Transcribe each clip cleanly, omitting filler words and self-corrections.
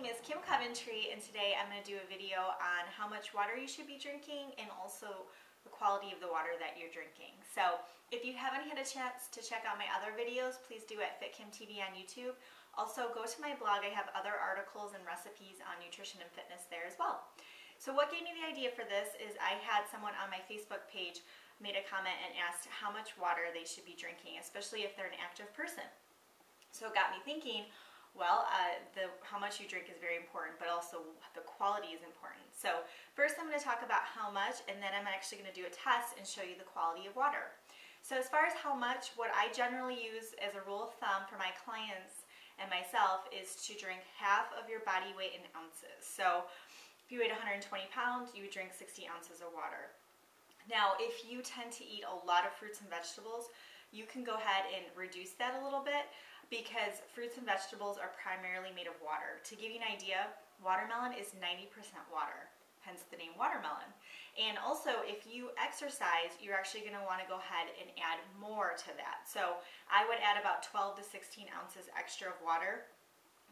name is Kim Coventry, and today I'm going to do a video on how much water you should be drinking and also the quality of the water that you're drinking. So if you haven't had a chance to check out my other videos, please do at FitKimTV on YouTube. Also go to my blog. I have other articles and recipes on nutrition and fitness there as well. So what gave me the idea for this is I had someone on my Facebook page made a comment and asked how much water they should be drinking, especially if they're an active person. So it got me thinking, well, how much you drink is very important, but also the quality is important. So first I'm going to talk about how much, and then I'm actually going to do a test and show you the quality of water. So as far as how much, what I generally use as a rule of thumb for my clients and myself is to drink half of your body weight in ounces. So if you weighed 120 pounds, you would drink 60 ounces of water. Now, if you tend to eat a lot of fruits and vegetables, you can go ahead and reduce that a little bit, because fruits and vegetables are primarily made of water. To give you an idea, watermelon is 90% water, hence the name watermelon. And also, if you exercise, you're actually going to want to go ahead and add more to that. So I would add about 12 to 16 ounces extra of water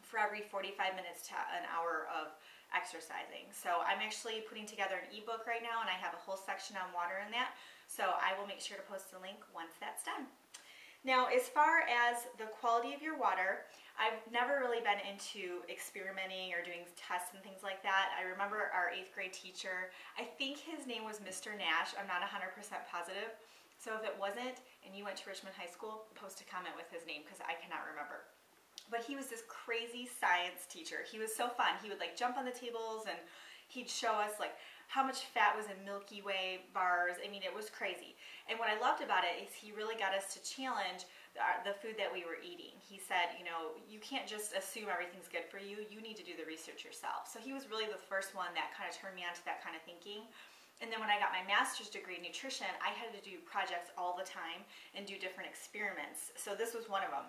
for every 45 minutes to an hour of exercising. So I'm actually putting together an ebook right now, and I have a whole section on water in that. So I will make sure to post a link once that's done. Now, as far as the quality of your water, I've never really been into experimenting or doing tests and things like that. I remember our 8th grade teacher, I think his name was Mr. Nash, I'm not 100% positive. So if it wasn't, and you went to Richmond High School, post a comment with his name, because I cannot remember. But he was this crazy science teacher. He was so fun. He would like jump on the tables and he'd show us like how much fat was in Milky Way bars. I mean, it was crazy. And what I loved about it is he really got us to challenge the food that we were eating. He said, you know, you can't just assume everything's good for you. You need to do the research yourself. So he was really the first one that kind of turned me on to that kind of thinking. And then when I got my master's degree in nutrition, I had to do projects all the time and do different experiments. So this was one of them.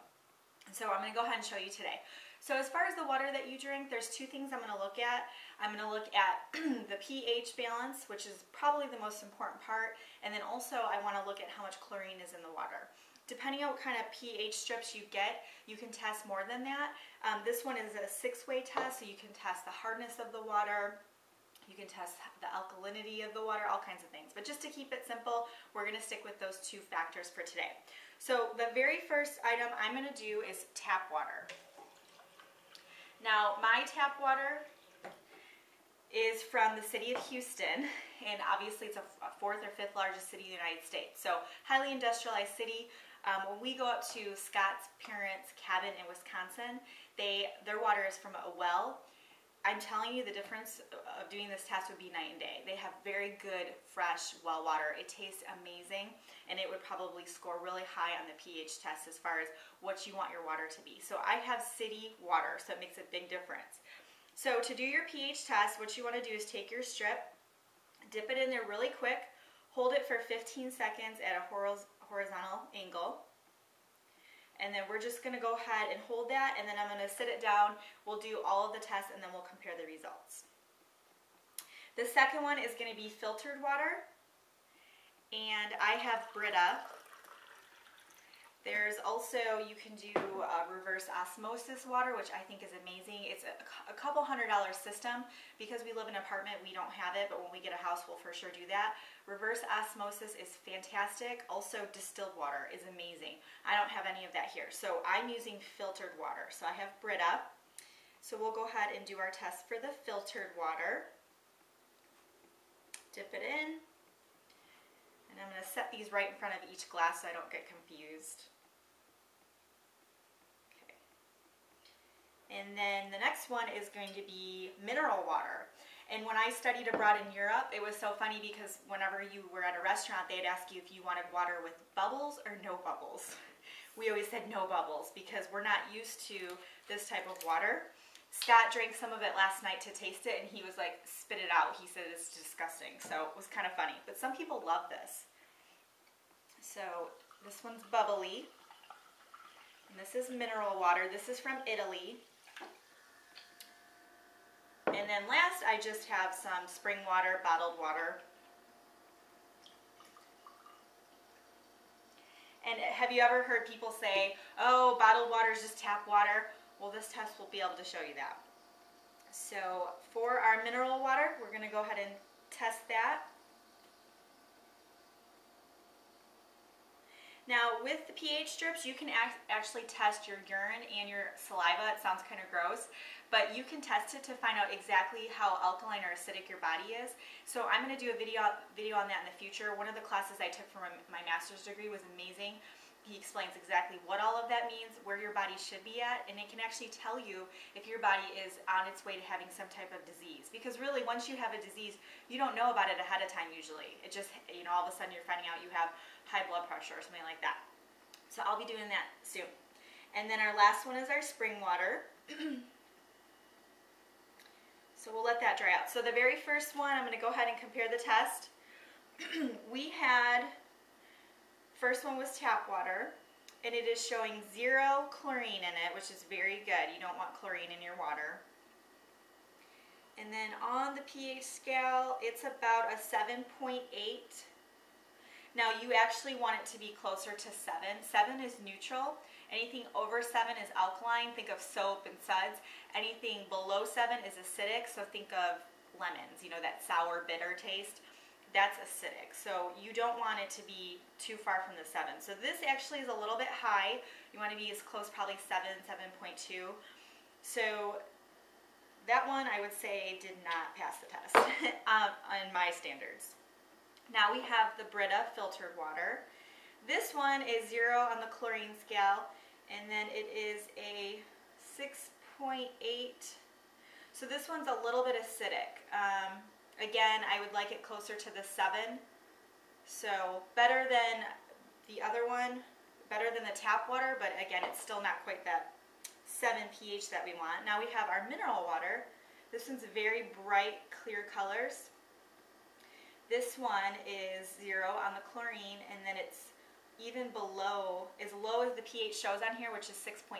So I'm going to go ahead and show you today. So as far as the water that you drink, there's two things I'm going to look at. I'm going to look at the pH balance, which is probably the most important part, and then also I want to look at how much chlorine is in the water. Depending on what kind of pH strips you get, you can test more than that. This one is a 6-way test, so you can test the hardness of the water, you can test the alkalinity of the water, all kinds of things. But just to keep it simple, we're going to stick with those two factors for today. So the very first item I'm going to do is tap water. Now, my tap water is from the city of Houston, and obviously it's a 4th or 5th largest city in the United States. So highly industrialized city. When we go up to Scott's parents' cabin in Wisconsin, their water is from a well. I'm telling you, the difference of doing this test would be night and day. They have very good, fresh well water. It tastes amazing, and it would probably score really high on the pH test as far as what you want your water to be. So I have city water, so it makes a big difference. So to do your pH test, what you want to do is take your strip, dip it in there really quick, hold it for 15 seconds at a horizontal angle, and then we're just going to go ahead and hold that, and then I'm going to sit it down. We'll do all of the tests, and then we'll compare the results. The second one is going to be filtered water, and I have Brita. There's also, you can do reverse osmosis water, which I think is amazing. It's a couple $100 system. Because we live in an apartment, we don't have it, but when we get a house, we'll for sure do that. Reverse osmosis is fantastic. Also, distilled water is amazing. I don't have any of that here. So I'm using filtered water. So I have Brita. So we'll go ahead and do our test for the filtered water. Dip it in. And I'm going to set these right in front of each glass so I don't get confused. And then the next one is going to be mineral water. And when I studied abroad in Europe, it was so funny because whenever you were at a restaurant, they'd ask you if you wanted water with bubbles or no bubbles. We always said no bubbles because we're not used to this type of water. Scott drank some of it last night to taste it, and he was like, spit it out. He said it's disgusting. So it was kind of funny. But some people love this. So this one's bubbly. And this is mineral water. This is from Italy. And then last, I just have some spring water, bottled water. And have you ever heard people say, oh, bottled water is just tap water? Well, this test will be able to show you that. So for our mineral water, we're going to go ahead and test that. Now with the pH strips, you can actually test your urine and your saliva. It sounds kind of gross, but you can test it to find out exactly how alkaline or acidic your body is. So I'm going to do a video on that in the future. One of the classes I took for my master's degree was amazing. He explains exactly what all of that means, where your body should be at, and it can actually tell you if your body is on its way to having some type of disease. Because really, once you have a disease, you don't know about it ahead of time usually. It just, you know, all of a sudden you're finding out you have high blood pressure or something like that. So I'll be doing that soon. And then our last one is our spring water. So we'll let that dry out. So the very first one, I'm going to go ahead and compare the test. We had, first one was tap water, and it is showing 0 chlorine in it, which is very good. You don't want chlorine in your water. And then on the pH scale, it's about a 7.8. Now you actually want it to be closer to 7. 7 is neutral. Anything over 7 is alkaline. Think of soap and suds. Anything below 7 is acidic. So think of lemons, you know, that sour, bitter taste. That's acidic. So you don't want it to be too far from the 7. So this actually is a little bit high. You want to be as close, probably 7, 7.2. So that one I would say did not pass the test on my standards. Now we have the Brita filtered water. This one is 0 on the chlorine scale, and then it is a 6.8. So this one's a little bit acidic. Again, I would like it closer to the 7. So better than the other one, better than the tap water, but again, it's still not quite that 7 pH that we want. Now we have our mineral water. This one's very bright, clear colors. This one is 0 on the chlorine, and then it's even below, as low as the pH shows on here, which is 6.4,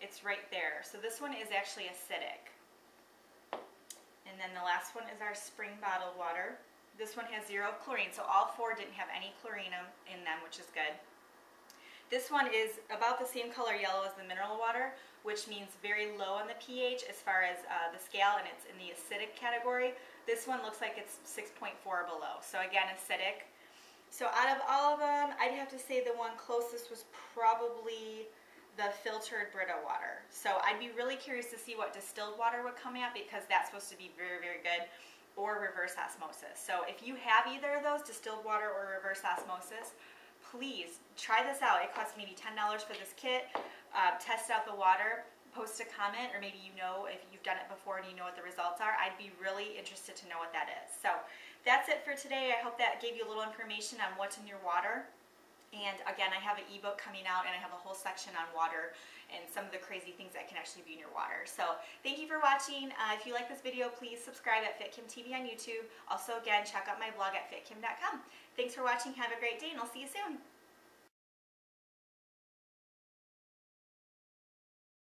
it's right there. So this one is actually acidic. And then the last one is our spring bottled water. This one has 0 chlorine, so all 4 didn't have any chlorine in them, which is good. This one is about the same color yellow as the mineral water, which means very low on the pH as far as the scale, and it's in the acidic category. This one looks like it's 6.4 below, so again, acidic. So out of all of them, I'd have to say the one closest was probably the filtered Brita water. So I'd be really curious to see what distilled water would come at, because that's supposed to be very, very good, or reverse osmosis. So if you have either of those, distilled water or reverse osmosis, please try this out. It costs maybe $10 for this kit. Test out the water, post a comment, or maybe you know if you've done it before and you know what the results are. I'd be really interested to know what that is. So that's it for today. I hope that gave you a little information on what's in your water. And again, I have an ebook coming out, and I have a whole section on water and some of the crazy things that can actually be in your water. So thank you for watching. If you like this video, please subscribe at FitKim TV on YouTube. Also, again, check out my blog at fitkim.com. Thanks for watching. Have a great day, and I'll see you soon.